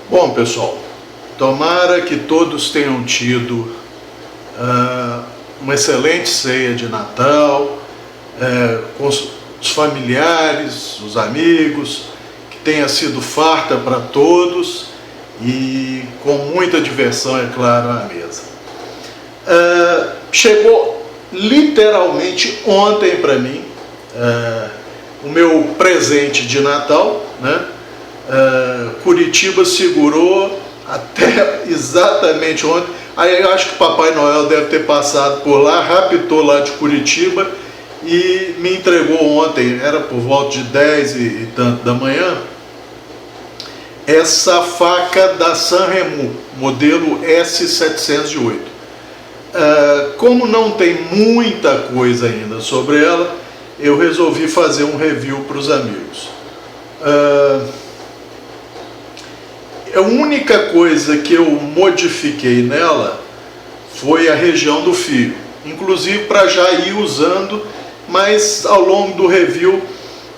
Bom, pessoal, tomara que todos tenham tido uma excelente ceia de Natal, com os familiares, os amigos, que tenha sido farta para todos e com muita diversão, é claro, à mesa. Chegou literalmente ontem para mim o meu presente de Natal, né? Curitiba segurou até exatamente ontem. Aí eu acho que o Papai Noel deve ter passado por lá, raptou lá de Curitiba e me entregou ontem, era por volta de 10 e tanto da manhã, essa faca da Sanremo, modelo S708. Como não tem muita coisa ainda sobre ela, eu resolvi fazer um review para os amigos. A única coisa que eu modifiquei nela foi a região do fio, inclusive para já ir usando, mas ao longo do review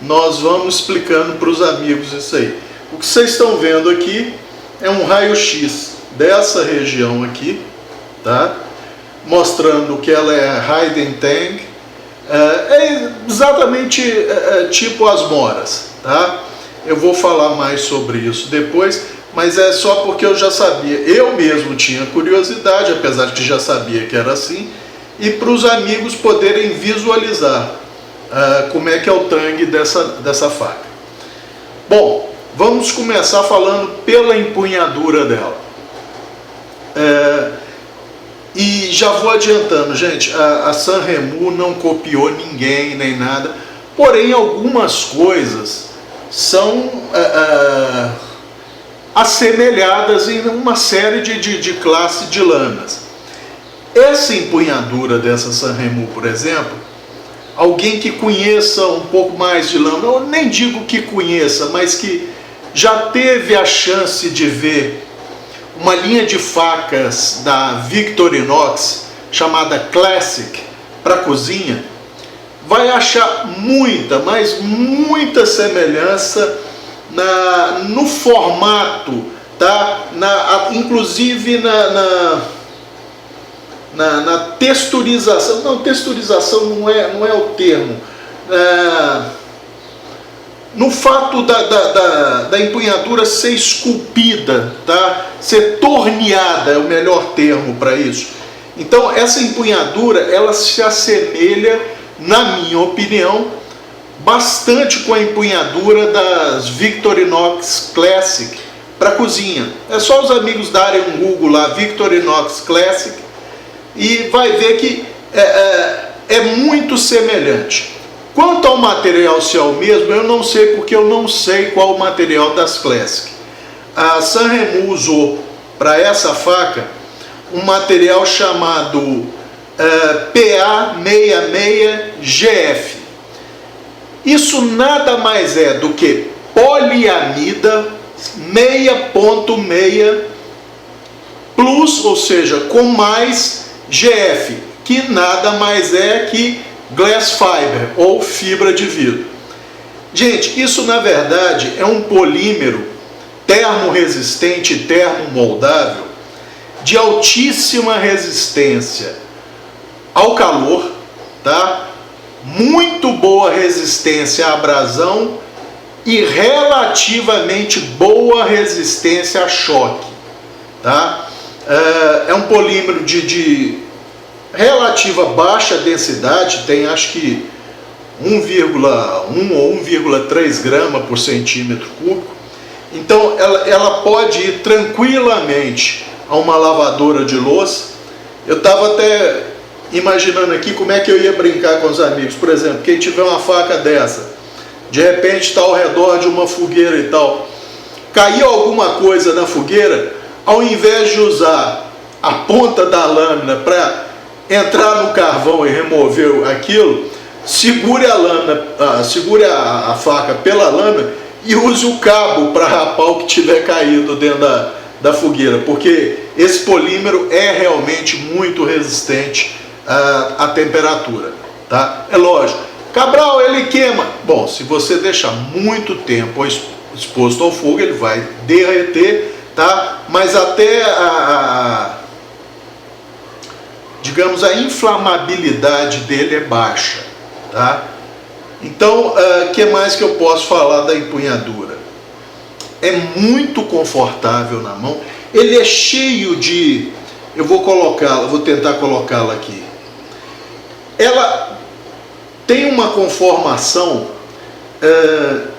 nós vamos explicando para os amigos isso aí. O que vocês estão vendo aqui é um raio-x dessa região aqui, tá? Mostrando que ela é Hayden Tank, é exatamente tipo as moras, tá? Eu vou falar mais sobre isso depois, mas é só porque eu já sabia, eu mesmo tinha curiosidade, apesar de que já sabia que era assim, e para os amigos poderem visualizar como é que é o tangue dessa faca. Bom, vamos começar falando pela empunhadura dela. E já vou adiantando, gente, a Sanremo não copiou ninguém nem nada, porém algumas coisas são assemelhadas em uma série de classe de lâminas. Essa empunhadura dessa Sanremo, por exemplo, alguém que conheça um pouco mais de lâmina, eu nem digo que conheça, mas que já teve a chance de ver uma linha de facas da Victorinox chamada Classic para cozinha, vai achar muita, mas muita semelhança no formato, tá? Inclusive na texturização. Não, texturização não é o termo. No fato da empunhadura ser esculpida, tá? Ser torneada é o melhor termo para isso. Então essa empunhadura, ela se assemelha, na minha opinião, bastante com a empunhadura das Victorinox Classic para cozinha. É só os amigos darem um Google lá, Victorinox Classic, e vai ver que é muito semelhante. Quanto ao material se é o mesmo, eu não sei, porque eu não sei qual o material das Classic. A Sanremo usou para essa faca um material chamado PA66GF. Isso nada mais é do que poliamida 6.6 plus, ou seja, com mais GF, que nada mais é que glass fiber, ou fibra de vidro. Gente, isso na verdade é um polímero termoresistente e termomoldável de altíssima resistência ao calor, tá? Muito boa resistência à abrasão e relativamente boa resistência a choque, tá? É um polímero de relativa baixa densidade, tem acho que 1,1 ou 1,3 grama por centímetro cúbico. Então ela pode ir tranquilamente a uma lavadora de louça. Eu estava até imaginando aqui como é que eu ia brincar com os amigos. Por exemplo, quem tiver uma faca dessa, de repente está ao redor de uma fogueira e tal, caiu alguma coisa na fogueira, ao invés de usar a ponta da lâmina para entrar no carvão e remover aquilo, segure a lâmina, segure a faca pela lâmina e use o cabo para rapar o que tiver caído dentro da fogueira, porque esse polímero é realmente muito resistente à temperatura, tá? É lógico, Cabral, ele queima. Bom, se você deixar muito tempo exposto ao fogo, ele vai derreter, tá? Mas até digamos, a inflamabilidade dele é baixa, tá? Então, que mais que eu posso falar da empunhadura? É muito confortável na mão. Ele é cheio de... Eu vou tentar colocá-la aqui. Ela tem uma conformação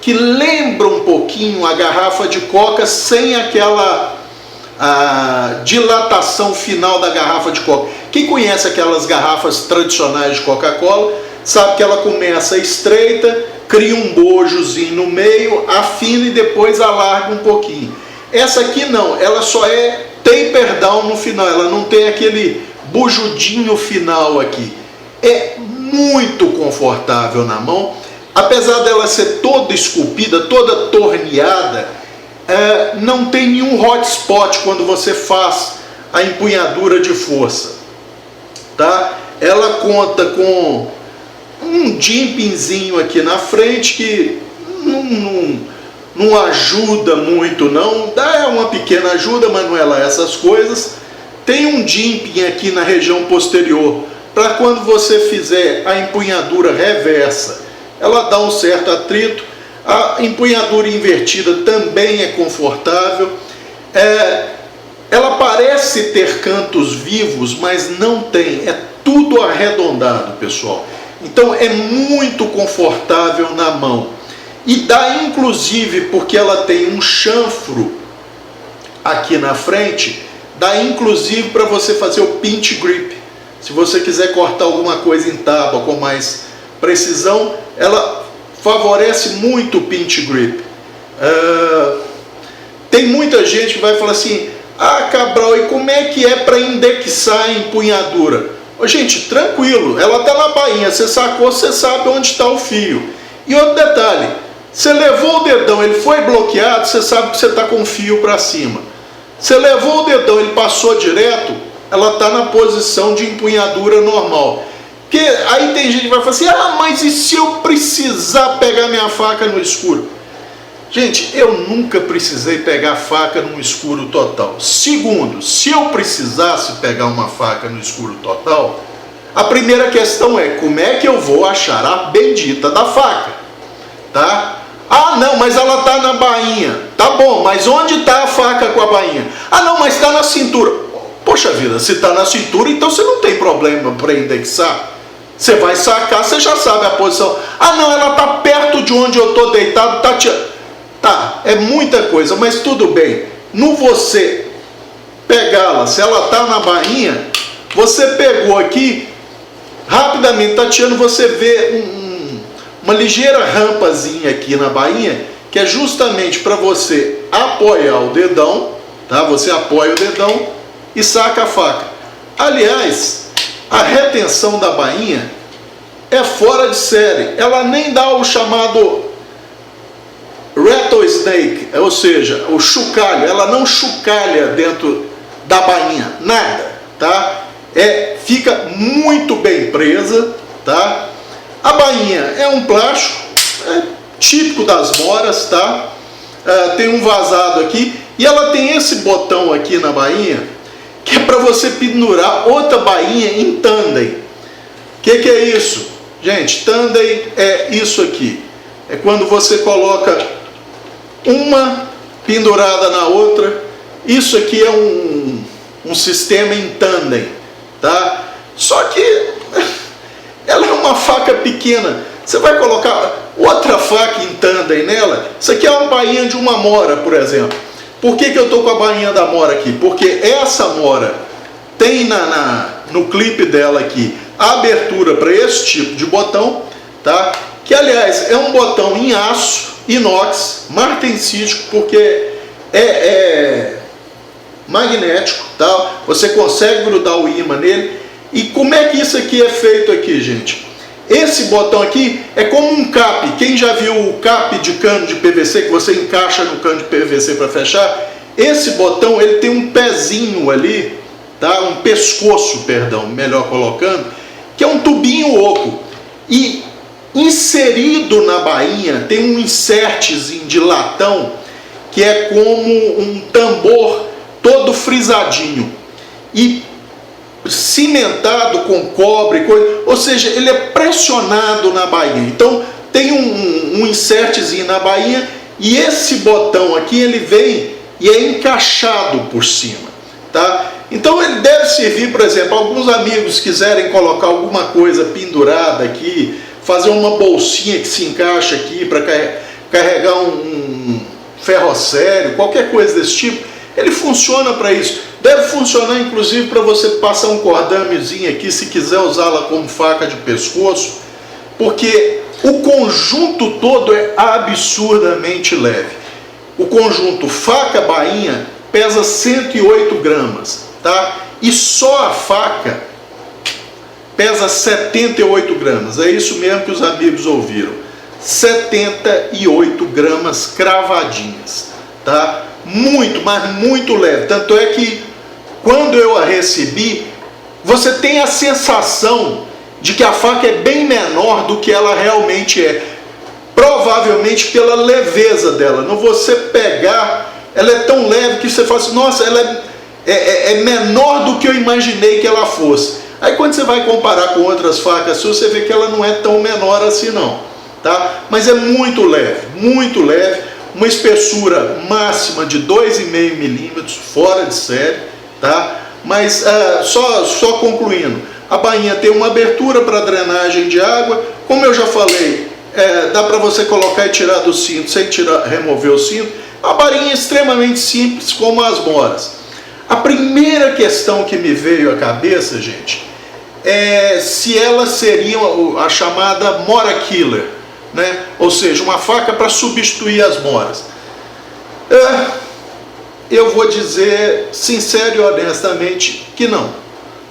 que lembra um pouquinho a garrafa de Coca, sem aquela dilatação final da garrafa de Coca. Quem conhece aquelas garrafas tradicionais de Coca-Cola sabe que ela começa estreita, cria um bojozinho no meio, afina e depois alarga um pouquinho. Essa aqui não, ela só é taper down no final, ela não tem aquele bujudinho final aqui. É muito confortável na mão, apesar dela ser toda esculpida, toda torneada, não tem nenhum hotspot quando você faz a empunhadura de força, tá? Ela conta com um jimpingzinho aqui na frente que não ajuda muito, não. Dá uma pequena ajuda, mas não é lá essas coisas. Tem um jimping aqui na região posterior para quando você fizer a empunhadura reversa, ela dá um certo atrito. A empunhadura invertida também é confortável. Ela parece ter cantos vivos, mas não tem. É tudo arredondado, pessoal. Então é muito confortável na mão. E dá inclusive, porque ela tem um chanfro aqui na frente, dá inclusive para você fazer o pinch grip. Se você quiser cortar alguma coisa em tábua com mais precisão, ela favorece muito o pinch grip. Tem muita gente que vai falar assim: ah, Cabral, e como é que é para indexar a empunhadura? Ô, gente, tranquilo, ela está na bainha, você sacou, você sabe onde está o fio. E outro detalhe, você levou o dedão, ele foi bloqueado, você sabe que você está com o fio para cima. Você levou o dedão, ele passou direto, ela está na posição de empunhadura normal. Porque aí tem gente que vai falar assim: ah, mas e se eu precisar pegar minha faca no escuro? Gente, eu nunca precisei pegar faca no escuro total. Segundo, se eu precisasse pegar uma faca no escuro total, a primeira questão é: como é que eu vou achar a bendita da faca? Tá? Ah, não, mas ela está na bainha. Tá bom, mas onde está a faca com a bainha? Ah, não, mas está na cintura. Poxa vida, se está na cintura, então você não tem problema para indexar. Você vai sacar, você já sabe a posição. Ah, não, ela está perto de onde eu estou deitado, tá tirando. Tá, é muita coisa, mas tudo bem. No você pegá-la, se ela está na bainha, você pegou aqui, rapidamente tateando, você vê uma ligeira rampazinha aqui na bainha, que é justamente para você apoiar o dedão, tá? Você apoia o dedão e saca a faca. Aliás, a retenção da bainha é fora de série. Ela nem dá o chamado rattlesnake, ou seja, o chocalho. Ela não chocalha dentro da bainha, nada, tá? Fica muito bem presa, tá? A bainha é um plástico, típico das moras, tá? Tem um vazado aqui e ela tem esse botão aqui na bainha que é para você pendurar outra bainha em tandem. O que é isso? Gente, tandem é isso aqui. É quando você coloca uma pendurada na outra. Isso aqui é um sistema em tandem, tá? Só que ela é uma faca pequena. Você vai colocar outra faca em tandem nela? Isso aqui é uma bainha de uma mora, por exemplo. Por que eu estou com a bainha da mora aqui? Porque essa mora tem no clipe dela aqui a abertura para esse tipo de botão, tá? Que aliás é um botão em aço, inox, martensístico, porque é magnético, tá? Você consegue grudar o ímã nele. E como é que isso aqui é feito aqui, gente? Esse botão aqui é como um cap. Quem já viu o cap de cano de PVC que você encaixa no cano de PVC para fechar? Esse botão, ele tem um pezinho ali, tá? Um pescoço, perdão, melhor colocando, que é um tubinho oco. E inserido na bainha tem um insertzinho de latão que é como um tambor todo frisadinho e cimentado com cobre, ou seja, ele é pressionado na bainha. Então tem um insertzinho na bainha e esse botão aqui ele vem e é encaixado por cima, tá? Então ele deve servir, por exemplo, alguns amigos quiserem colocar alguma coisa pendurada aqui, fazer uma bolsinha que se encaixa aqui para carregar um ferrocério, qualquer coisa desse tipo, ele funciona para isso. Deve funcionar inclusive para você passar um cordamezinho aqui, se quiser usá-la como faca de pescoço, porque o conjunto todo é absurdamente leve. O conjunto faca-bainha pesa 108 gramas, tá? E só a faca pesa 78 gramas. É isso mesmo que os amigos ouviram. 78 gramas cravadinhas, tá? Muito, mas muito leve. Tanto é que quando eu a recebi, você tem a sensação de que a faca é bem menor do que ela realmente é. Provavelmente pela leveza dela. Não você pegar, ela é tão leve que você fala assim, nossa, ela é menor do que eu imaginei que ela fosse. Aí quando você vai comparar com outras facas, você vê que ela não é tão menor assim não, tá? Mas é muito leve, uma espessura máxima de 2,5 milímetros, fora de série, tá? Mas só concluindo, a bainha tem uma abertura para drenagem de água, como eu já falei, dá para você colocar e tirar do cinto sem remover o cinto. A bainha é extremamente simples, como as moras. A primeira questão que me veio à cabeça, gente, é se ela seria a chamada mora killer, né? Ou seja, uma faca para substituir as moras. Eu vou dizer sincero e honestamente que não.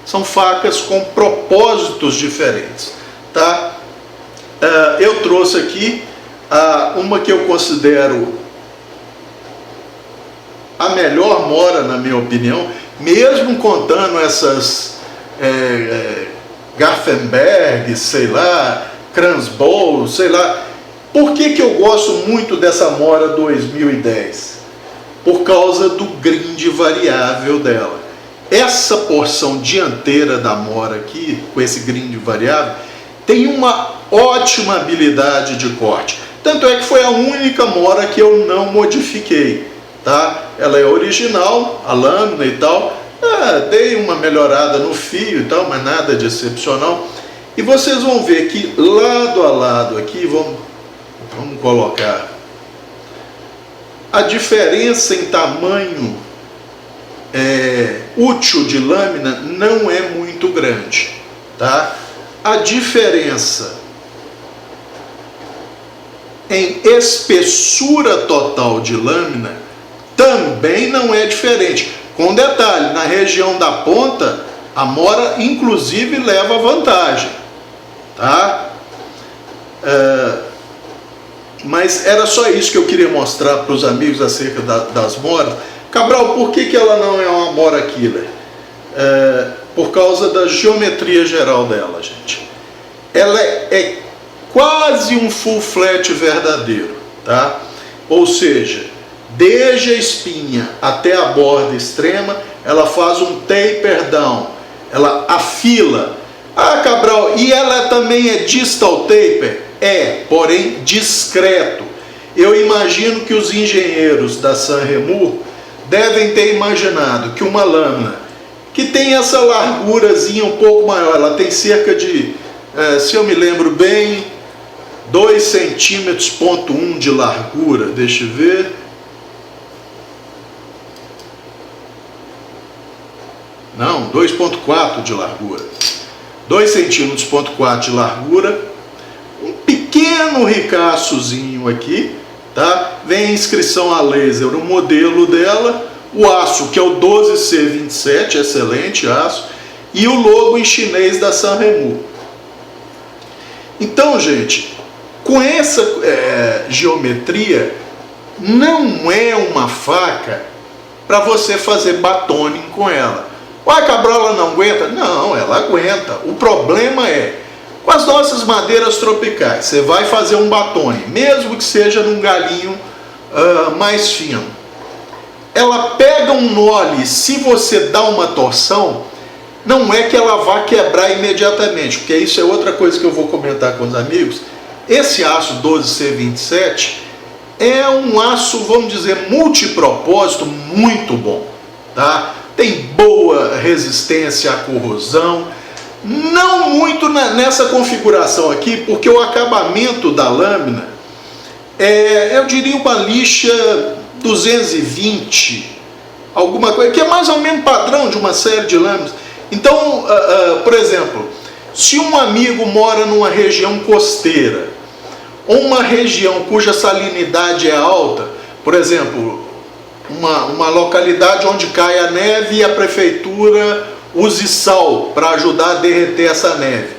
São facas com propósitos diferentes, tá? Eu trouxe aqui uma que eu considero a melhor mora, na minha opinião, mesmo contando essas Garfenberg, sei lá, Kranzbow, sei lá. Por que eu gosto muito dessa mora 2010? Por causa do grind variável dela. Essa porção dianteira da mora aqui, com esse grind variável, tem uma ótima habilidade de corte. Tanto é que foi a única mora que eu não modifiquei, tá? Ela é original, a lâmina e tal. Dei uma melhorada no fio e tal, mas nada de excepcional. E vocês vão ver que lado a lado aqui, vamos colocar, a diferença em tamanho útil de lâmina não é muito grande, tá? A diferença em espessura total de lâmina também não é diferente. Com detalhe, na região da ponta, a mora inclusive leva vantagem, tá? Mas era só isso que eu queria mostrar para os amigos acerca das moras. Cabral, por que ela não é uma mora killer? Por causa da geometria geral dela, gente. Ela é quase um full flat verdadeiro, tá? Ou seja, desde a espinha até a borda extrema, ela faz um taper down, ela afila. Cabral, e ela também é distal taper? Porém discreto. Eu imagino que os engenheiros da Sanremo devem ter imaginado que uma lâmina que tem essa largurazinha um pouco maior, ela tem cerca de, se eu me lembro bem, 2,1 centímetros de largura, deixa eu ver. Não, 2,4 de largura. 2,4 centímetros de largura. Um pequeno ricaçozinho aqui, tá? Vem a inscrição a laser, o modelo dela, o aço que é o 12C27, excelente aço, e o logo em chinês da Sanremo. Então, gente, com essa geometria, não é uma faca para você fazer batoning com ela. Cabral, ela não aguenta? Não, ela aguenta. O problema é, com as nossas madeiras tropicais, você vai fazer um batone, mesmo que seja num galinho mais fino. Ela pega um nole, se você dá uma torção, não é que ela vá quebrar imediatamente, porque isso é outra coisa que eu vou comentar com os amigos. Esse aço 12C27 é um aço, vamos dizer, multipropósito muito bom, tá? Tem boa resistência à corrosão, não muito nessa configuração aqui, porque o acabamento da lâmina eu diria uma lixa 220, alguma coisa, que é mais ou menos padrão de uma série de lâminas. Então, por exemplo, se um amigo mora numa região costeira, ou uma região cuja salinidade é alta, por exemplo, uma localidade onde cai a neve e a prefeitura use sal para ajudar a derreter essa neve,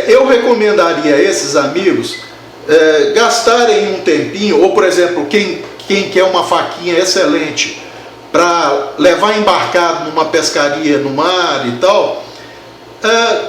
eu recomendaria a esses amigos gastarem um tempinho, ou por exemplo, quem quer uma faquinha excelente para levar embarcado numa pescaria no mar e tal,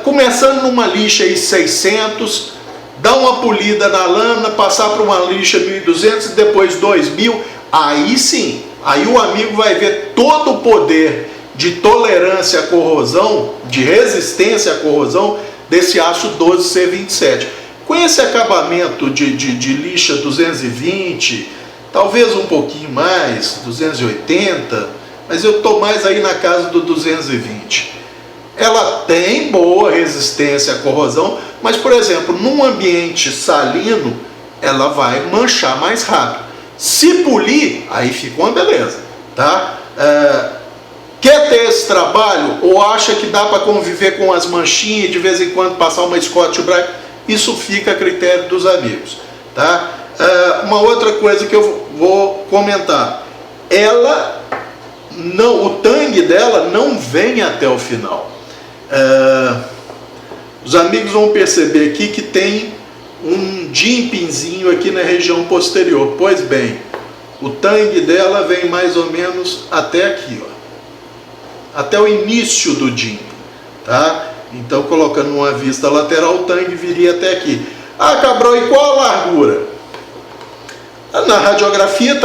começando numa lixa aí 600, dar uma polida na lâmina, passar para uma lixa 1200 e depois 2000, aí sim, aí o amigo vai ver todo o poder de tolerância à corrosão, de resistência à corrosão desse aço 12C27. Com esse acabamento de lixa 220, talvez um pouquinho mais, 280, mas eu estou mais aí na casa do 220. Ela tem boa resistência à corrosão, mas, por exemplo, num ambiente salino, ela vai manchar mais rápido. Se polir, aí fica uma beleza, tá? Quer ter esse trabalho ou acha que dá para conviver com as manchinhas e de vez em quando passar uma Scotch-Brite? Isso fica a critério dos amigos, tá? Uma outra coisa que eu vou comentar, o tangue dela não vem até o final. Os amigos vão perceber aqui que tem um jimpingzinho aqui na região posterior. Pois bem, o tangue dela vem mais ou menos até aqui, ó, até o início do jimping, tá? Então, colocando uma vista lateral, o tangue viria até aqui. Ah, Cabral, e qual a largura? Na radiografia,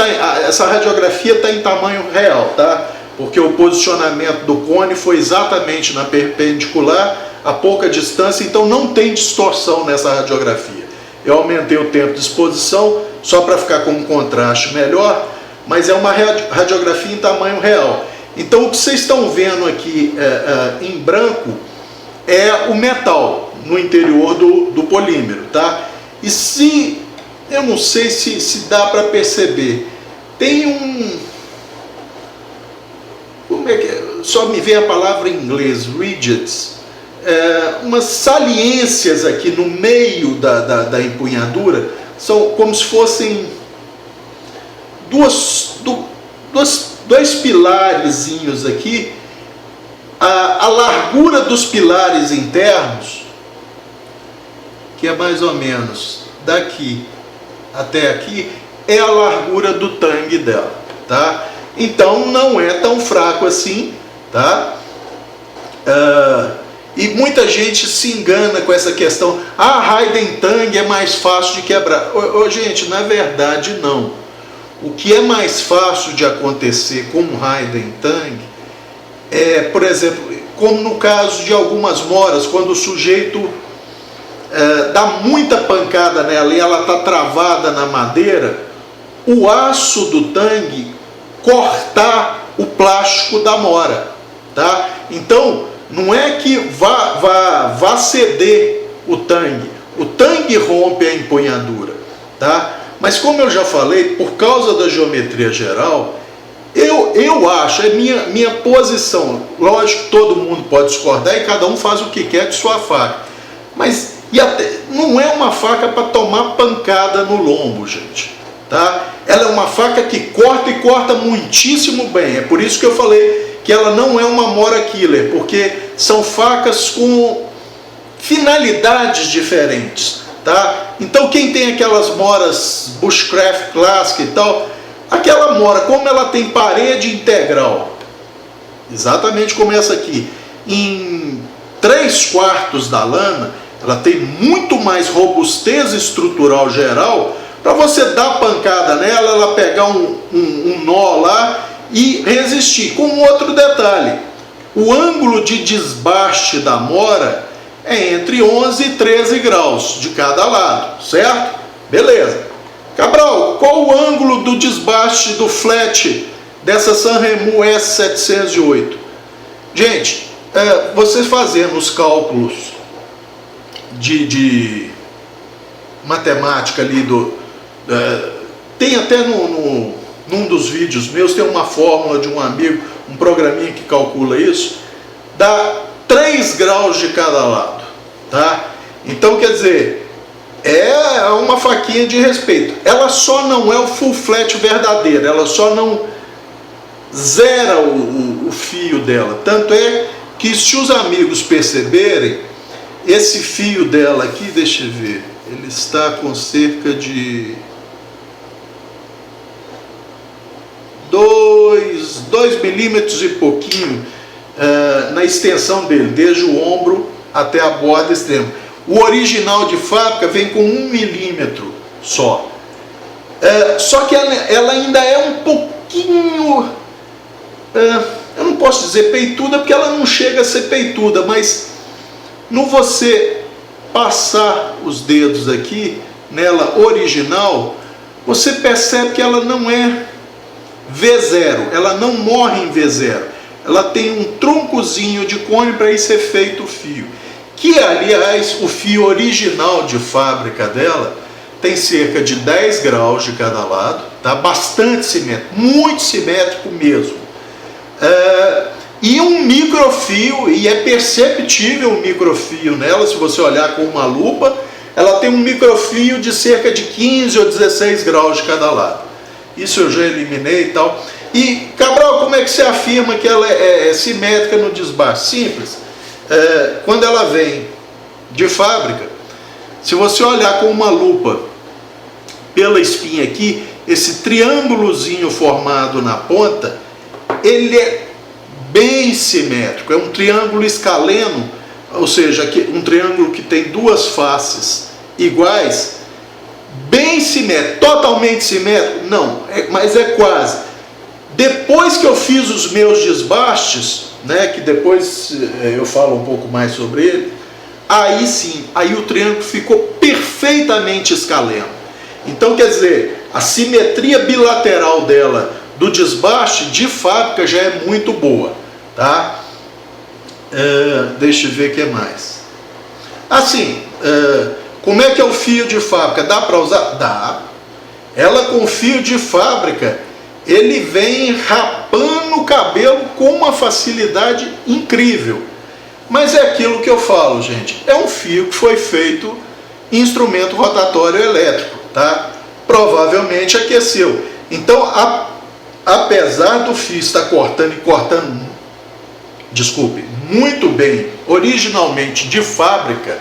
essa radiografia está em tamanho real, tá? Porque o posicionamento do cone foi exatamente na perpendicular, a pouca distância, então não tem distorção nessa radiografia. Eu aumentei o tempo de exposição só para ficar com um contraste melhor, mas é uma radiografia em tamanho real. Então, o que vocês estão vendo aqui em branco é o metal no interior do polímero, tá? E eu não sei se dá para perceber, tem como é que é? Só me vem a palavra em inglês, ridges, umas saliências aqui no meio da empunhadura, são como se fossem dois pilarezinhos aqui. A largura dos pilares internos, que é mais ou menos daqui até aqui, é a largura do tangue dela, tá? Então não é tão fraco assim, tá? E muita gente se engana com essa questão, Raiden Tangue é mais fácil de quebrar. Gente, na verdade não. O que é mais fácil de acontecer com o Raiden Tangue por exemplo, como no caso de algumas moras, quando o sujeito dá muita pancada nela e ela está travada na madeira, o aço do tangue cortar o plástico da mora, tá? Então, não é que vá ceder o tangue rompe a empunhadura, tá? Mas como eu já falei, por causa da geometria geral, eu acho, é minha posição, lógico que todo mundo pode discordar e cada um faz o que quer de sua faca, mas não é uma faca para tomar pancada no lombo, gente, tá? Ela é uma faca que corta e corta muitíssimo bem, é por isso que eu falei que ela não é uma mora killer, porque são facas com finalidades diferentes, tá? Então quem tem aquelas moras bushcraft clássica e tal, aquela mora, como ela tem parede integral, exatamente como essa aqui, em 3/4 da lana, ela tem muito mais robustez estrutural geral para você dar pancada nela, ela pegar um nó lá e resistir. Com outro detalhe, o ângulo de desbaste da mora é entre 11 e 13 graus de cada lado, certo? Beleza. Cabral, qual o ângulo do desbaste do flat dessa Sanremo S708? Gente, você fazendo os cálculos de matemática ali tem até num dos vídeos meus, tem uma fórmula de um amigo, um programinha que calcula isso, dá 3 graus de cada lado, tá? Então, quer dizer, é uma faquinha de respeito. Ela só não é o full flat verdadeiro, ela só não zera o fio dela. Tanto é que, se os amigos perceberem, esse fio dela aqui, deixa eu ver, ele está com cerca de 2 milímetros e pouquinho na extensão dele, desde o ombro até a borda extrema. O original de fábrica vem com 1 milímetro só. Só que ela ainda é um pouquinho, eu não posso dizer peituda, porque ela não chega a ser peituda, mas no você passar os dedos aqui nela original, você percebe que ela não é V0, ela não morre em V0, ela tem um troncozinho de cone para ir ser feito o fio, que aliás o fio original de fábrica dela tem cerca de 10 graus de cada lado, tá? Bastante simétrico, muito simétrico mesmo, e um microfio, e é perceptível o microfio nela, se você olhar com uma lupa, ela tem um microfio de cerca de 15 ou 16 graus de cada lado. Isso eu já eliminei e tal. E, Cabral, como é que você afirma que ela é simétrica no desbaste? Simples. Quando ela vem de fábrica, se você olhar com uma lupa pela espinha aqui, esse triângulozinho formado na ponta, ele é bem simétrico, é um triângulo escaleno, ou seja, um triângulo que tem duas faces iguais, bem simétrico. Totalmente simétrico? Não, mas é quase. Depois que eu fiz os meus desbastes, né, que depois eu falo um pouco mais sobre ele, aí sim, aí o triângulo ficou perfeitamente escaleno. Então, quer dizer, a simetria bilateral dela do desbaste de fábrica já é muito boa, tá? Deixa eu ver o que mais. Assim, como é que é o fio de fábrica? Dá para usar? Dá. Ela com fio de fábrica, ele vem rapando o cabelo com uma facilidade incrível. Mas é aquilo que eu falo, gente, é um fio que foi feito em instrumento rotatório elétrico, tá? Provavelmente aqueceu. Então, apesar do fio estar cortando muito bem, originalmente de fábrica,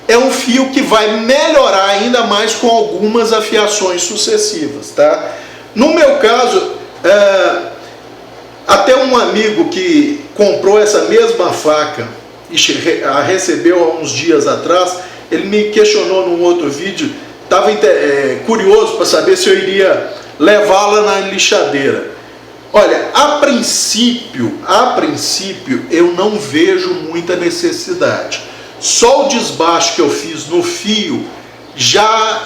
é um fio que vai melhorar ainda mais com algumas afiações sucessivas, tá? No meu caso, até um amigo que comprou essa mesma faca e a recebeu há uns dias atrás, ele me questionou num outro vídeo, estava curioso para saber se eu iria levá-la na lixadeira. Olha, a princípio eu não vejo muita necessidade. Só o desbaste que eu fiz no fio já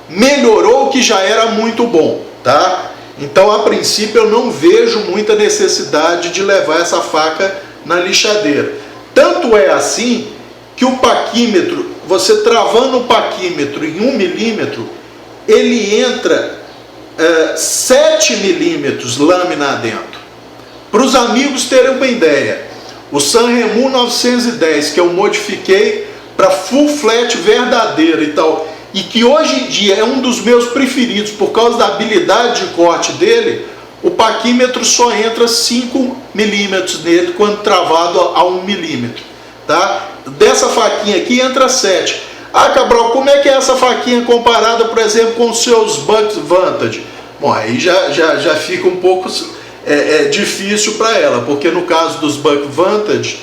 melhorou o que já era muito bom, tá? Então, a princípio, eu não vejo muita necessidade de levar essa faca na lixadeira. Tanto é assim que o paquímetro, você travando o paquímetro em 1 milímetro, ele entra 7 milímetros lâmina adentro. Para os amigos terem uma ideia, o Sanremo 910, que eu modifiquei para full flat verdadeiro e tal, e que hoje em dia é um dos meus preferidos por causa da habilidade de corte dele, o paquímetro só entra 5 milímetros nele quando travado a 1 milímetro, tá? Dessa faquinha aqui entra 7. Ah, Cabral, como é que é essa faquinha comparada, por exemplo, com os seus Buck Vantage? Bom, aí já fica um pouco difícil para ela, porque no caso dos Buck Vantage,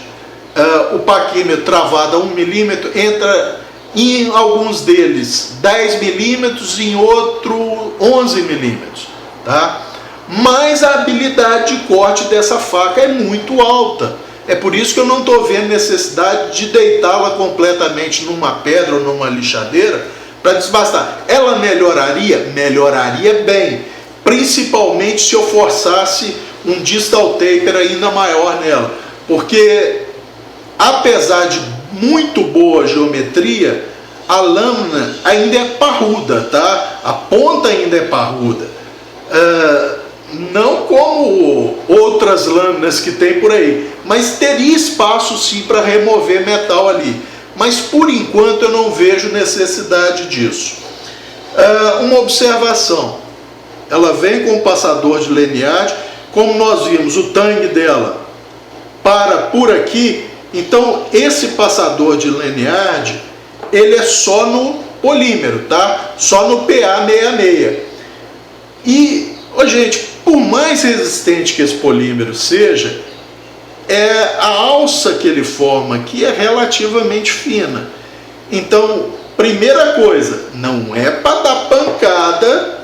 o paquímetro travado a 1 milímetro entra em alguns deles 10 milímetros, em outro 11 milímetros, tá? Mas a habilidade de corte dessa faca é muito alta. É por isso que eu não estou vendo necessidade de deitá-la completamente numa pedra ou numa lixadeira para desbastar. Ela melhoraria? Melhoraria bem, principalmente se eu forçasse um distal taper ainda maior nela, porque apesar de muito boa geometria, a lâmina ainda é parruda, tá? A ponta ainda é parruda. Não como outras lâminas que tem por aí, mas teria espaço sim para remover metal ali. Mas por enquanto eu não vejo necessidade disso. Uma observação: ela vem com um passador de lanyard, como nós vimos, o tangue dela para por aqui. Então esse passador de lanyard, ele é só no polímero, tá? Só no PA66. E, gente, por mais resistente que esse polímero seja, a alça que ele forma aqui é relativamente fina. Então, primeira coisa, não é para dar pancada,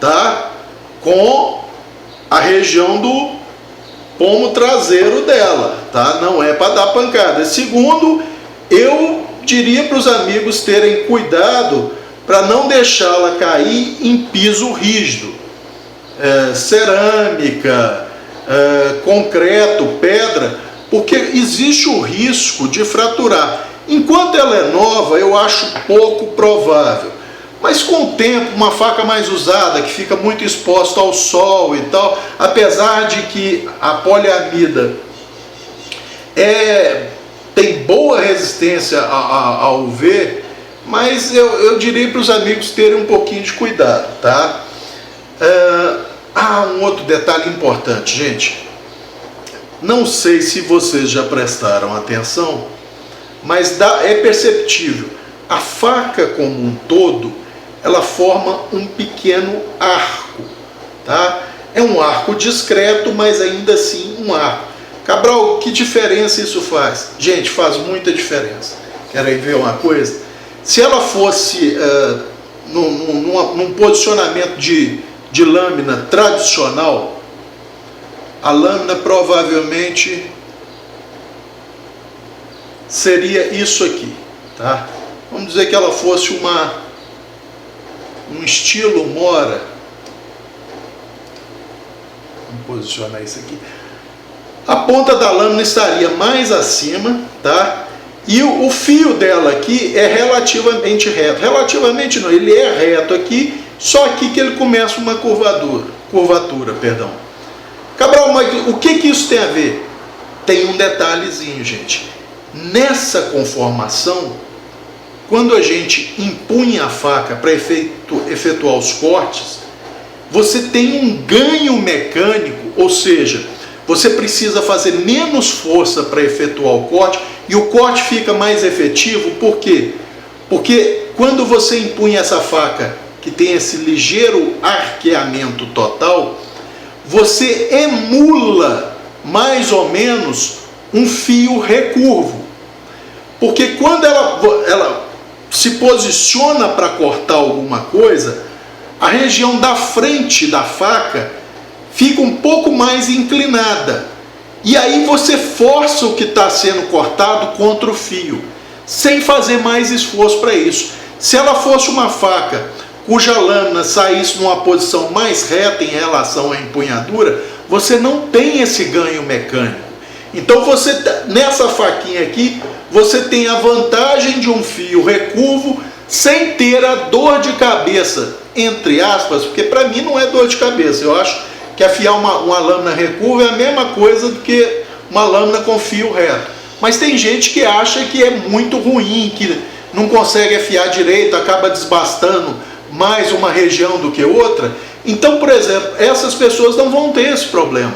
tá? Com a região do pomo traseiro dela, tá? Não é para dar pancada. Segundo, eu diria para os amigos terem cuidado para não deixá-la cair em piso rígido, cerâmica, concreto, pedra, porque existe o risco de fraturar. Enquanto ela é nova, eu acho pouco provável, mas com o tempo, uma faca mais usada, que fica muito exposta ao sol e tal, apesar de que a poliamida tem boa resistência ao UV, mas eu diria para os amigos terem um pouquinho de cuidado, tá? Um outro detalhe importante, gente. Não sei se vocês já prestaram atenção, mas é perceptível. A faca como um todo, ela forma um pequeno arco, tá? É um arco discreto, mas ainda assim um arco. Cabral, que diferença isso faz? Gente, faz muita diferença. Querem ver uma coisa? Se ela fosse num posicionamento de lâmina tradicional, a lâmina provavelmente seria isso aqui, tá? Vamos dizer que ela fosse um estilo mora. Vamos posicionar isso aqui. A ponta da lâmina estaria mais acima, tá? E o fio dela aqui é relativamente reto. Relativamente não, ele é reto aqui, só aqui que ele começa uma curvatura, perdão. Cabral, mas o que isso tem a ver? Tem um detalhezinho, gente. Nessa conformação, quando a gente empunha a faca para efetuar os cortes, você tem um ganho mecânico, ou seja, você precisa fazer menos força para efetuar o corte e o corte fica mais efetivo. Por quê? Porque quando você empunha essa faca, que tem esse ligeiro arqueamento total, você emula mais ou menos um fio recurvo. Porque quando ela se posiciona para cortar alguma coisa, a região da frente da faca fica um pouco mais inclinada. E aí você força o que está sendo cortado contra o fio, sem fazer mais esforço para isso. Se ela fosse uma faca cuja lâmina saísse numa posição mais reta em relação à empunhadura, você não tem esse ganho mecânico. Então nessa faquinha aqui, você tem a vantagem de um fio recurvo sem ter a dor de cabeça, entre aspas, porque para mim não é dor de cabeça. Eu acho que afiar uma lâmina recurva é a mesma coisa do que uma lâmina com fio reto. Mas tem gente que acha que é muito ruim, que não consegue afiar direito, acaba desbastando mais uma região do que outra. Então, por exemplo, essas pessoas não vão ter esse problema,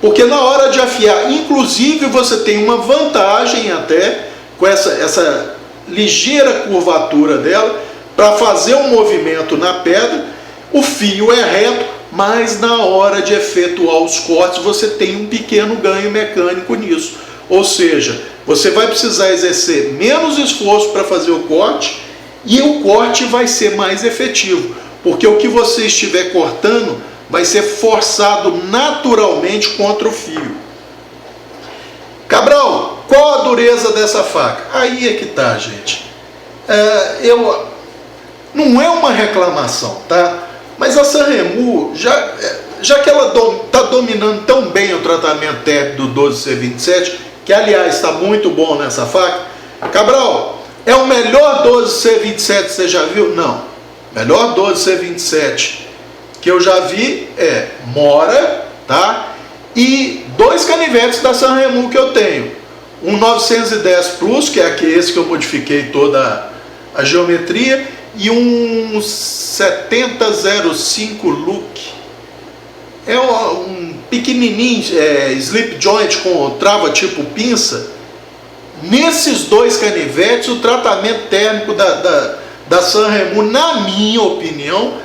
porque na hora de afiar, inclusive, você tem uma vantagem até com essa ligeira curvatura dela, para fazer um movimento na pedra. O fio é reto, mas na hora de efetuar os cortes você tem um pequeno ganho mecânico nisso. Ou seja, Você vai precisar exercer menos esforço para fazer o corte e o corte vai ser mais efetivo, porque o que você estiver cortando vai ser forçado naturalmente contra o fio. Cabral, qual a dureza dessa faca? Aí é que tá, gente. Não é uma reclamação, tá? Mas a Sanremo, já que ela está dominando tão bem o tratamento térmico do 12C27, que aliás está muito bom nessa faca, Cabral, é o melhor 12C27 que você já viu? Não. Melhor 12C27 que eu já vi é Mora, tá? E dois canivetes da Sanremo que eu tenho. Um 910 Plus, que é esse que eu modifiquei toda a geometria, e um 7005 Look. É um pequenininho, slip joint com trava tipo pinça. Nesses dois canivetes, o tratamento térmico da Sanremo, na minha opinião,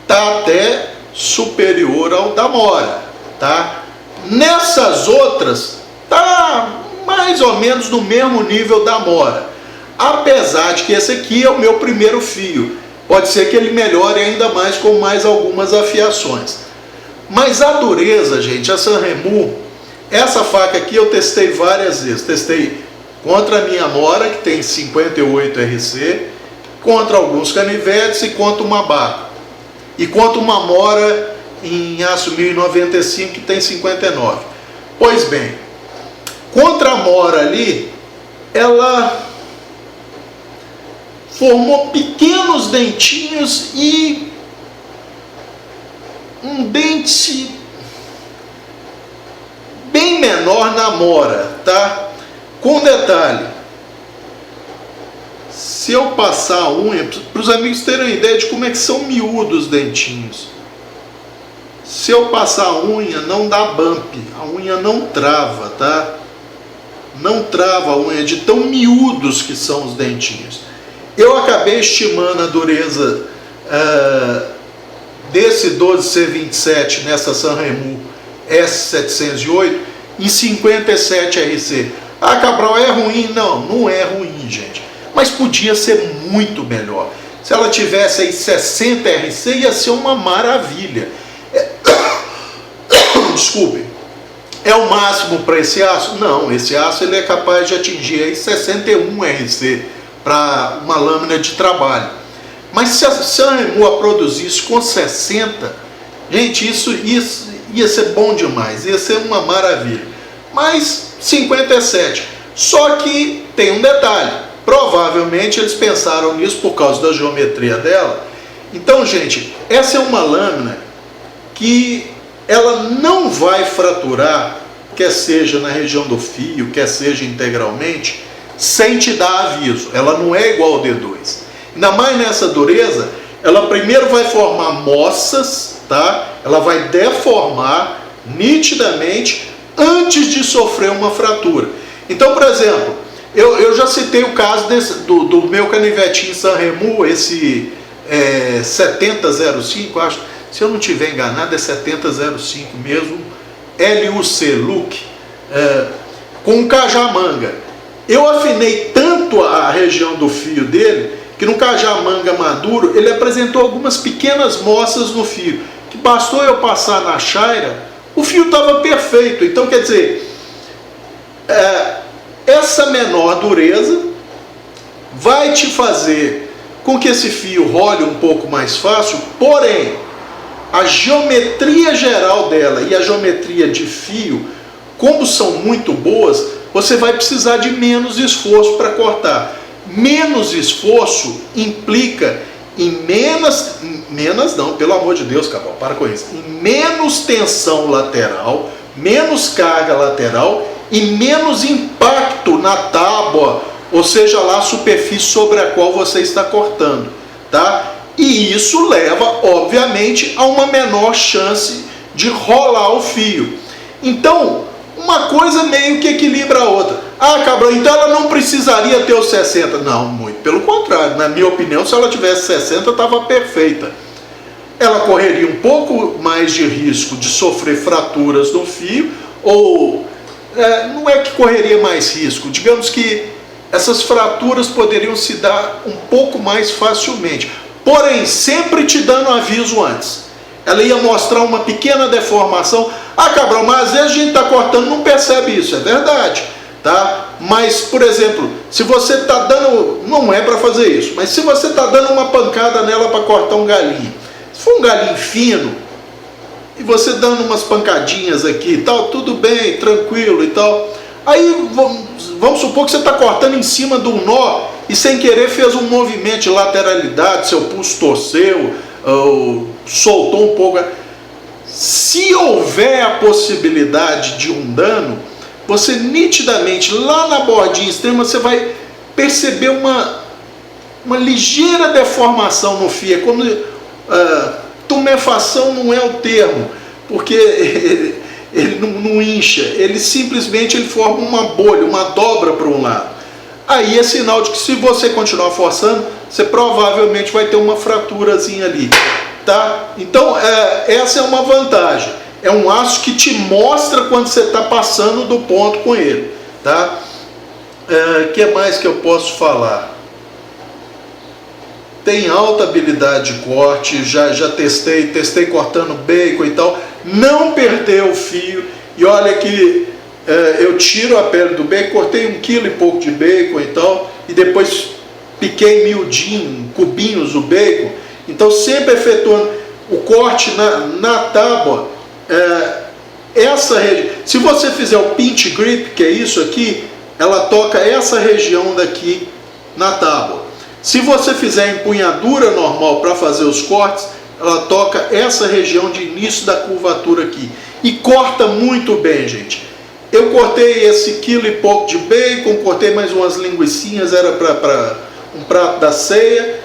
está até superior ao da Mora, tá? Nessas outras, tá mais ou menos no mesmo nível da Mora. Apesar de que esse aqui é o meu primeiro fio. Pode ser que ele melhore ainda mais com mais algumas afiações. Mas a dureza, gente, a Sanremo, essa faca aqui eu testei várias vezes. Testei contra a minha Mora, que tem 58 RC, contra alguns canivetes e contra uma Baco. E contra uma Mora em aço 1095, que tem 59. Pois bem, contra a Mora ali, ela formou pequenos dentinhos e um dente bem menor na Mora, tá? Com detalhe, se eu passar a unha, para os amigos terem uma ideia de como é que são miúdos os dentinhos. Se eu passar a unha, não dá bump, a unha não trava, tá? Não trava a unha de tão miúdos que são os dentinhos. Eu acabei estimando a dureza desse 12C27 nessa Sanremo S708 em 57 RC. Ah, Cabral, é ruim? Não, não é ruim, gente. Mas podia ser muito melhor. Se ela tivesse aí 60 RC, ia ser uma maravilha. Desculpe. É o máximo para esse aço? Não, esse aço ele é capaz de atingir aí 61 RC para uma lâmina de trabalho. Mas se a Sanremo a produzisse com 60, gente, isso ia ser bom demais, ia ser uma maravilha. Mas 57. Só que tem um detalhe, provavelmente eles pensaram nisso por causa da geometria dela. Então, gente, essa é uma lâmina que ela não vai fraturar, quer seja na região do fio, quer seja integralmente, sem te dar aviso. Ela não é igual ao D2. Ainda mais nessa dureza, ela primeiro vai formar moças, tá? Ela vai deformar nitidamente antes de sofrer uma fratura. Então, por exemplo, eu já citei o caso do meu canivetinho Sanremo, esse 7005, acho, se eu não estiver enganado, é 7005 mesmo, LUC, Look, com cajamanga. Eu afinei tanto a região do fio dele, que no cajamanga maduro, ele apresentou algumas pequenas moças no fio, que bastou eu passar na chaira, o fio estava perfeito. Então, quer dizer, essa menor dureza vai te fazer com que esse fio role um pouco mais fácil, porém, a geometria geral dela e a geometria de fio, como são muito boas, você vai precisar de menos esforço para cortar. Menos esforço implica em menos não, pelo amor de Deus, Cabral, para com isso, em menos tensão lateral, menos carga lateral e menos impacto na tábua, ou seja lá a superfície sobre a qual você está cortando, tá? E isso leva, obviamente, a uma menor chance de rolar o fio. Então, uma coisa meio que equilibra a outra. Ah, Cabral, então ela não precisaria ter os 60. Não, muito pelo contrário. Na minha opinião, se ela tivesse 60, estava perfeita. Ela correria um pouco mais de risco de sofrer fraturas no fio ou não é que correria mais risco, digamos que essas fraturas poderiam se dar um pouco mais facilmente, porém sempre te dando aviso antes. Ela ia mostrar uma pequena deformação. Ah, Cabral, mas às vezes a gente está cortando, não percebe isso, é verdade, tá? Mas, por exemplo, se você está dando, não é para fazer isso, mas se você está dando uma pancada nela para cortar um galinho, se for um galinho fino, e você dando umas pancadinhas aqui e tal, tudo bem, tranquilo e tal. Aí vamos supor que você está cortando em cima de um nó e sem querer fez um movimento de lateralidade, seu pulso torceu, soltou um pouco. Se houver a possibilidade de um dano, você nitidamente, lá na bordinha extrema, você vai perceber uma ligeira deformação no fio. É como tumefação não é o termo, porque ele não incha, ele simplesmente forma uma bolha, uma dobra para um lado. Aí é sinal de que se você continuar forçando, você provavelmente vai ter uma fraturazinha ali, tá? Então essa é uma vantagem, é um aço que te mostra quando você está passando do ponto com ele, tá? Que mais que eu posso falar? Tem alta habilidade de corte, já testei cortando bacon e tal, não perdeu o fio. E olha que eu tiro a pele do bacon, cortei 1 quilo e pouco de bacon e tal, e depois piquei miudinho, cubinhos o bacon. Então sempre efetuando o corte na tábua. Se você fizer o pinch grip, que é isso aqui, ela toca essa região daqui na tábua. Se você fizer a empunhadura normal para fazer os cortes, ela toca essa região de início da curvatura aqui. E corta muito bem, gente. Eu cortei esse quilo e pouco de bacon, cortei mais umas linguicinhas, era para um prato da ceia.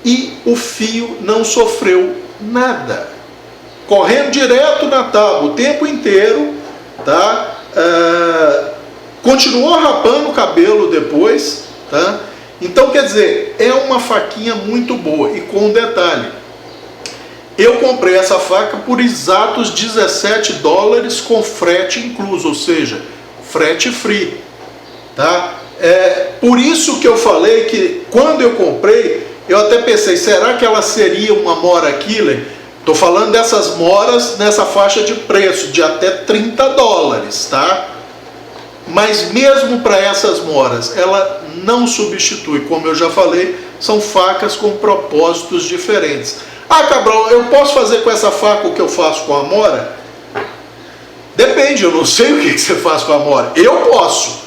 E o fio não sofreu nada. Correndo direto na tábua o tempo inteiro, tá? Continuou rapando o cabelo depois, tá? Então, quer dizer, é uma faquinha muito boa. E com um detalhe, eu comprei essa faca por exatos $17 com frete incluso, ou seja, frete free, tá? Por isso que eu falei que quando eu comprei, eu até pensei, será que ela seria uma Mora Killer? Estou falando dessas moras nessa faixa de preço, de até $30, tá? Mas mesmo para essas moras, ela não substitui, como eu já falei, são facas com propósitos diferentes. Ah, Cabral, eu posso fazer com essa faca o que eu faço com a mora? Depende, eu não sei o que você faz com a mora. Eu posso.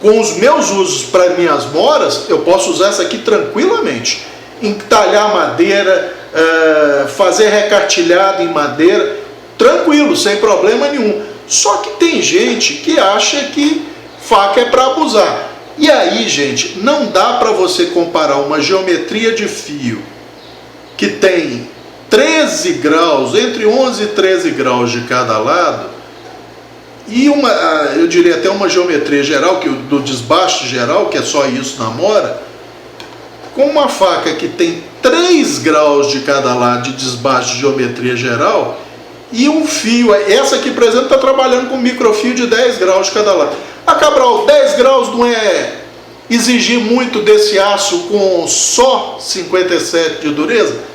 Com os meus usos para minhas moras, eu posso usar essa aqui tranquilamente. Entalhar madeira, fazer recartilhado em madeira, tranquilo, sem problema nenhum. Só que tem gente que acha que faca é para abusar. E aí, gente, não dá para você comparar uma geometria de fio que tem 13 graus, entre 11 e 13 graus de cada lado, e eu diria até uma geometria geral, do desbaste geral, que é só isso na mora, com uma faca que tem 3 graus de cada lado de desbaste de geometria geral, e um fio, essa aqui, por exemplo, está trabalhando com microfio de 10 graus de cada lado. Ah, Cabral, 10 graus não é exigir muito desse aço com só 57 de dureza?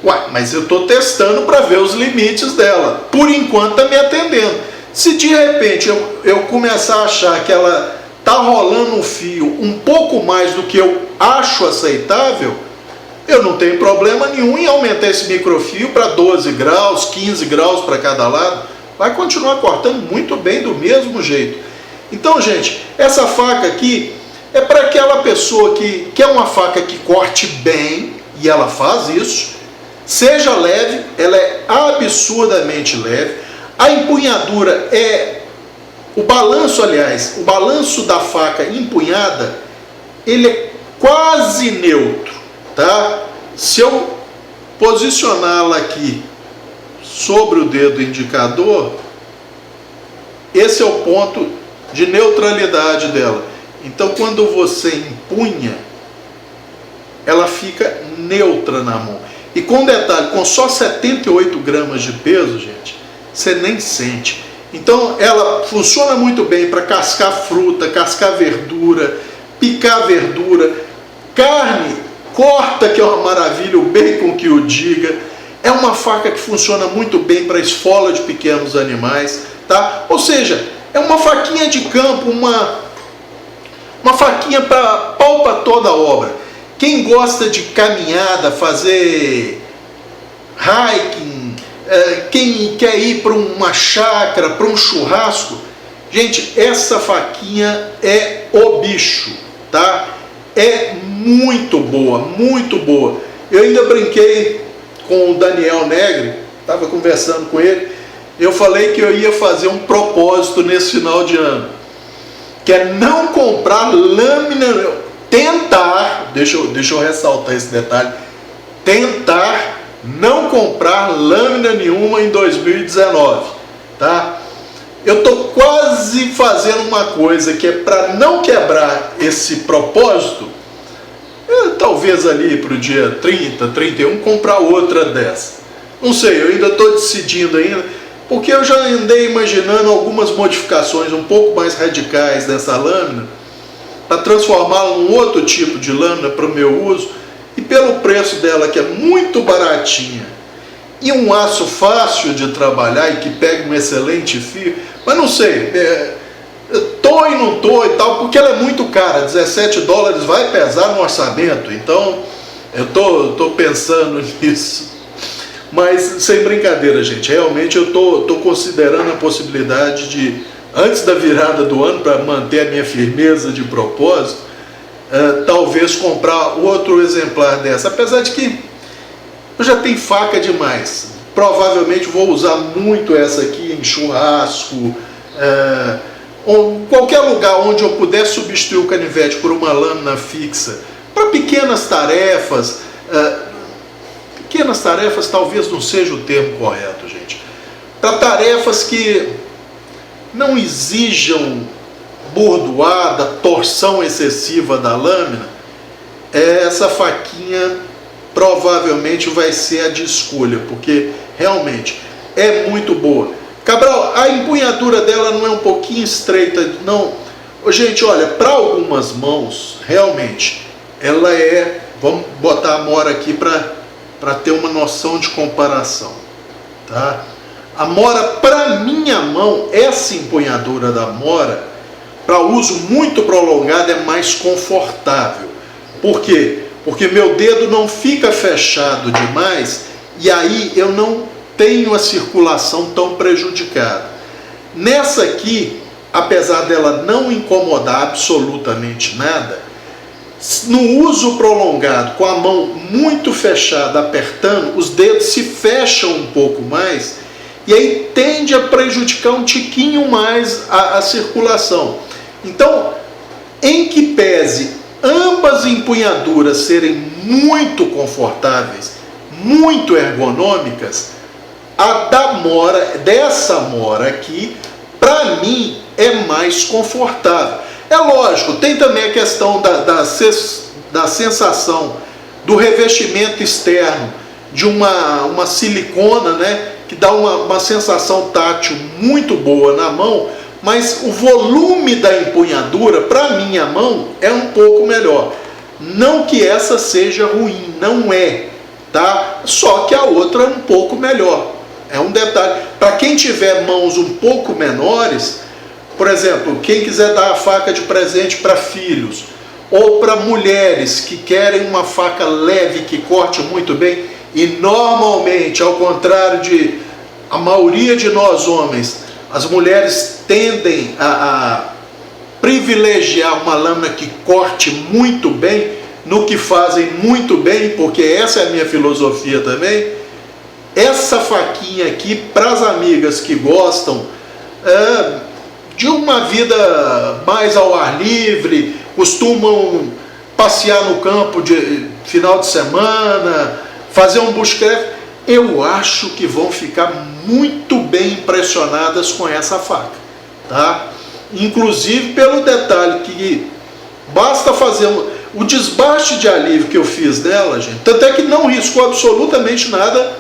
Ué, mas eu estou testando para ver os limites dela. Por enquanto está me atendendo. Se de repente eu começar a achar que ela está rolando um fio um pouco mais do que eu acho aceitável, eu não tenho problema nenhum em aumentar esse microfio para 12 graus, 15 graus para cada lado. Vai continuar cortando muito bem do mesmo jeito. Então, gente, essa faca aqui é para aquela pessoa que quer uma faca que corte bem, e ela faz isso, seja leve, ela é absurdamente leve, a empunhadura o balanço da faca empunhada, ele é quase neutro, tá? Se eu posicioná-la aqui sobre o dedo indicador, esse é o ponto de neutralidade dela. Então, quando você empunha, ela fica neutra na mão. E com detalhe, com só 78 gramas de peso, gente, você nem sente. Então ela funciona muito bem para cascar fruta, cascar verdura, picar verdura, carne, corta, que é uma maravilha, o bacon que o diga. É uma faca que funciona muito bem para esfola de pequenos animais, tá? Ou seja, é uma faquinha de campo, uma faquinha para pau para toda a obra. Quem gosta de caminhada, fazer hiking, quem quer ir para uma chácara, para um churrasco, gente, essa faquinha é o bicho, tá? É muito boa, muito boa. Eu ainda brinquei com o Daniel Negri, estava conversando com ele, eu falei que eu ia fazer um propósito nesse final de ano, que é não comprar lâmina, tentar, deixa eu ressaltar esse detalhe, tentar não comprar lâmina nenhuma em 2019, tá? Eu estou quase fazendo uma coisa que é para não quebrar esse propósito, talvez ali para o dia 30, 31, comprar outra dessa. Não sei, eu ainda estou decidindo ainda, porque eu já andei imaginando algumas modificações um pouco mais radicais dessa lâmina, para transformá-la num outro tipo de lâmina para o meu uso, e pelo preço dela, que é muito baratinha, e um aço fácil de trabalhar e que pega um excelente fio, mas não sei, tô e não tô e tal, porque ela é muito cara, $17 vai pesar no orçamento, então eu tô pensando nisso. Mas sem brincadeira, gente, realmente eu tô considerando a possibilidade de, antes da virada do ano, para manter a minha firmeza de propósito, talvez comprar outro exemplar dessa, apesar de que eu já tenho faca demais. Provavelmente vou usar muito essa aqui em churrasco, ou qualquer lugar onde eu puder substituir o canivete por uma lâmina fixa, para pequenas tarefas. Pequenas tarefas talvez não seja o termo correto, gente. Para tarefas que não exijam bordoada, torção excessiva da lâmina, essa faquinha provavelmente vai ser a de escolha, porque realmente é muito boa. Cabral, a empunhadura dela não é um pouquinho estreita, não. Gente, olha, para algumas mãos, realmente, ela é... Vamos botar a Mora aqui para ter uma noção de comparação, tá? A Mora, para minha mão, essa empunhadura da Mora, para uso muito prolongado, é mais confortável. Por quê? Porque meu dedo não fica fechado demais e aí eu não tenho a circulação tão prejudicada. Nessa aqui, apesar dela não incomodar absolutamente nada, no uso prolongado, com a mão muito fechada, apertando, os dedos se fecham um pouco mais e aí tende a prejudicar um tiquinho mais a circulação. Então, em que pese ambas empunhaduras serem muito confortáveis, muito ergonômicas, a da Mora, dessa Mora aqui, para mim é mais confortável. É lógico, tem também a questão da sensação do revestimento externo de uma silicona, né, que dá uma sensação tátil muito boa na mão, mas o volume da empunhadura, para minha mão, é um pouco melhor. Não que essa seja ruim, não é, tá? Só que a outra é um pouco melhor. É um detalhe. Para quem tiver mãos um pouco menores, por exemplo, quem quiser dar a faca de presente para filhos, ou para mulheres que querem uma faca leve, que corte muito bem, e normalmente, ao contrário de a maioria de nós homens, as mulheres tendem a privilegiar uma lâmina que corte muito bem, no que fazem muito bem, porque essa é a minha filosofia também. Essa faquinha aqui, para as amigas que gostam de uma vida mais ao ar livre, costumam passear no campo de final de semana, fazer um bushcraft, eu acho que vão ficar muito bem impressionadas com essa faca, tá? Inclusive pelo detalhe que basta fazer o desbaste de alívio que eu fiz nela, gente, tanto é que não riscou absolutamente nada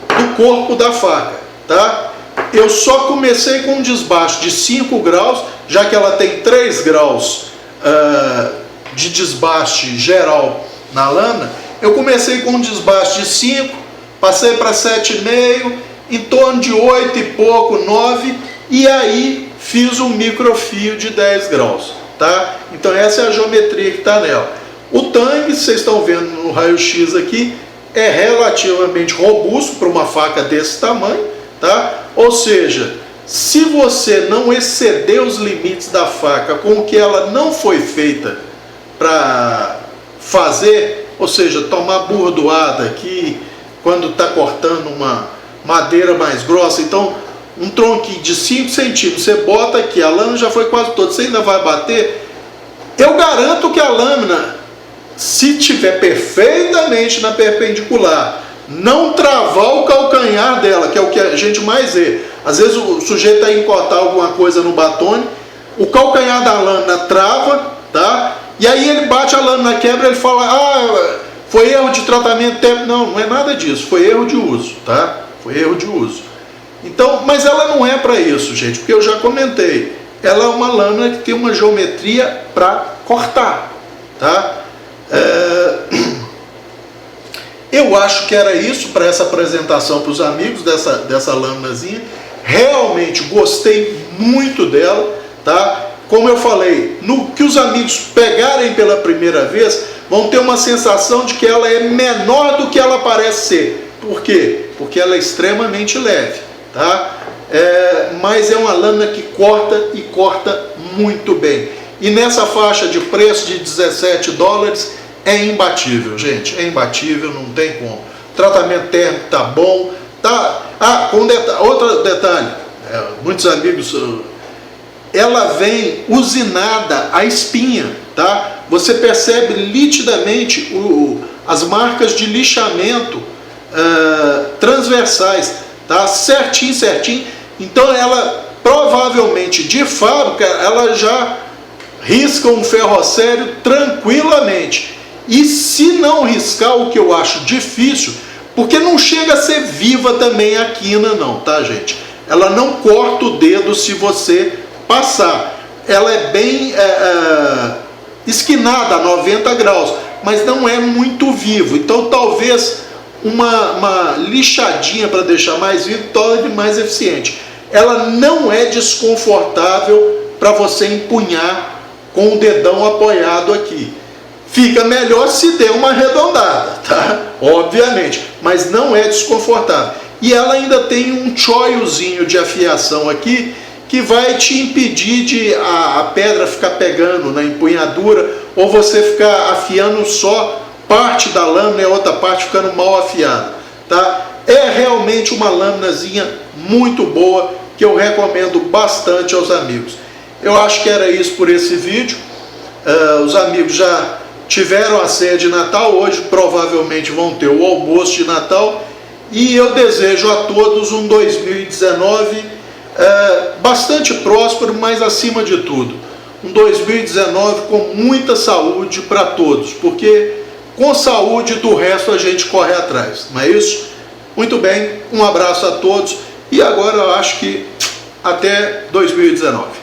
do corpo da faca, tá? eu só comecei com um desbaste de 5 graus, já que ela tem 3 graus de desbaste geral na lâmina. Eu comecei com um desbaste de 5, passei para 7,5, em torno de 8 e pouco, 9, e aí fiz um microfio de 10 graus, tá? Então essa é a geometria que está nela. O tangue, vocês estão vendo no raio-x aqui, é relativamente robusto para uma faca desse tamanho, tá? Ou seja, se você não exceder os limites da faca com o que ela não foi feita para fazer, ou seja, tomar bordoada aqui quando está cortando uma madeira mais grossa, então um tronquinho de 5 centímetros, você bota aqui, a lâmina já foi quase toda, você ainda vai bater, eu garanto que a lâmina, se tiver perfeitamente na perpendicular, não travar o calcanhar dela, que é o que a gente mais vê. Às vezes o sujeito está indo cortar alguma coisa no batone, o calcanhar da lâmina trava, tá? E aí ele bate a lâmina, quebra, ele fala, ah, foi erro de tratamento tempo. Não, não é nada disso, foi erro de uso, tá? Foi erro de uso. Então, mas ela não é para isso, gente, porque eu já comentei. Ela é uma lâmina que tem uma geometria para cortar, tá? Eu acho que era isso para essa apresentação para os amigos dessa lâminazinha. Realmente gostei muito dela, tá? Como eu falei, no que os amigos pegarem pela primeira vez, vão ter uma sensação de que ela é menor do que ela parece ser. Por quê? Porque ela é extremamente leve, tá? Mas é uma lâmina que corta e corta muito bem. E nessa faixa de preço de 17 dólares é imbatível, gente. É imbatível, não tem como. O tratamento térmico tá bom. Tá? Outro detalhe, muitos amigos, ela vem usinada a espinha, tá? Você percebe nitidamente as marcas de lixamento transversais, tá? Certinho, certinho. Então ela provavelmente de fábrica ela já risca um ferrocério tranquilamente. E se não riscar, o que eu acho difícil, porque não chega a ser viva também a quina não, tá, gente? Ela não corta o dedo se você passar. Ela é bem esquinada a 90 graus, mas não é muito vivo. Então talvez uma lixadinha para deixar mais vivo torne mais eficiente. Ela não é desconfortável para você empunhar com o dedão apoiado aqui. Fica melhor se der uma arredondada, tá? Obviamente, mas não é desconfortável. E ela ainda tem um choiozinho de afiação aqui, que vai te impedir de a pedra ficar pegando na empunhadura, ou você ficar afiando só parte da lâmina e a outra parte ficando mal afiada, tá? É realmente uma lâminazinha muito boa, que eu recomendo bastante aos amigos. Eu acho que era isso por esse vídeo. Os amigos já tiveram a ceia de Natal, hoje provavelmente vão ter o almoço de Natal, e eu desejo a todos um 2019 bastante próspero, mas acima de tudo, um 2019 com muita saúde para todos, porque com saúde do resto a gente corre atrás, não é isso? Muito bem, um abraço a todos, e agora eu acho que até 2019.